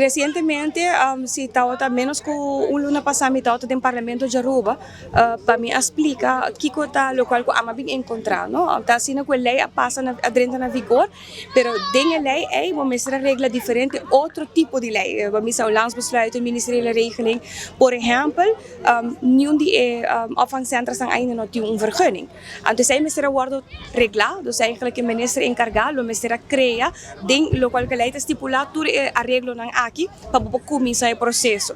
Recientemente, si tauta menos que un luna pasada mi tauta del Parlamento de Aruba, para mí explica que cosa lo cual ama bem encontrar, no? Tá assim que a lei passa dentro na vigor, pero dentro da lei é uma regra diferente, outro tipo de lei. Para mí são landsbesluit, ministeriële regeling, por exemplo, nenhum de opvangcentra são ainda não tem vergunning. Então, se minister wordt regla, dus eigenlijk een minister encargado, o minister crea, ding lo qual que lei estipula tudo arreglo nan aqui para começar o processo.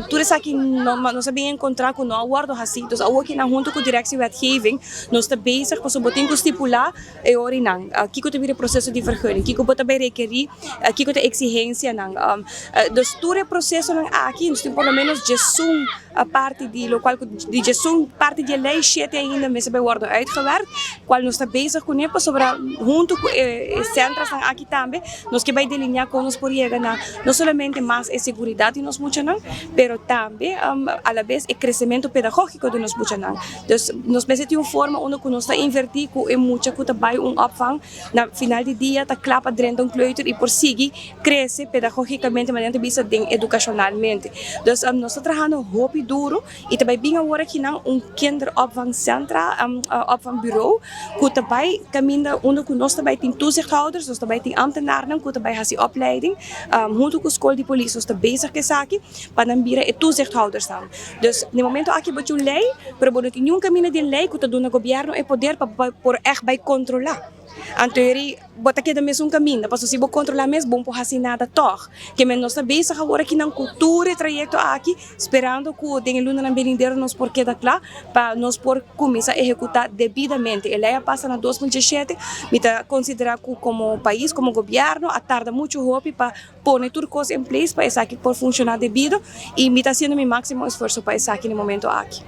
Tudo isso aqui não sabia encontrar com não acordo assim, então aqui na junto com a direção wetgeving, nós está bezig para botar estipular e orinan. Aqui que o processo de vergunning, aqui que o também requerir, aqui que a exigência nan. Dus tudo o processo nan aqui, nós temos pelo menos gesung a parte de lo qual de gesung parte de lei 7 ainda mas vai worden uitgewerkt, qual nós está bezig com ele sobre junto com centros nan aqui também, nós que vai delinear com nós por llegar na não somente mais a seguridade nos muchanan, pero também a la vez o crescimento pedagógico de nos muchanan. Dus nós temos uma forma onde nós está invertir com e mucha que também opvang na final de dia está clapa dentro kleuter e por seguir cresce pedagogicamente mas dentro bisa ding educacionalmente. Dus nós está trabalhando hoop duro e também bem agora aqui na kinderopvangcentra opvangbureau que também caminha onde nós também tem toezichthouders, nós também tem ambtenaren que também faz opleiding junto com a escola de polícia está bezig com aqui para não vir toezichthouders staan. Dus no momento aqui bate uma lei, pero não tem nenhum caminho de lei que o governo é poder para por echt controlar. Anterior, bota aqui da mesmo caminho, para se controlar mesmo, bom por assim nada toch. Que nós está bezig agora aqui na cultura e trajeto aqui, esperando que o den luna na belindeiro nos porquê da lá para nós por começar a executar devidamente. A lei passa na 2017, me está considerar como país, como governo, a tarda muito hope para pôr tudo coisa em place para isso aqui por funcionar devido e me está sendo meu máximo esforço para isso aqui no momento aqui.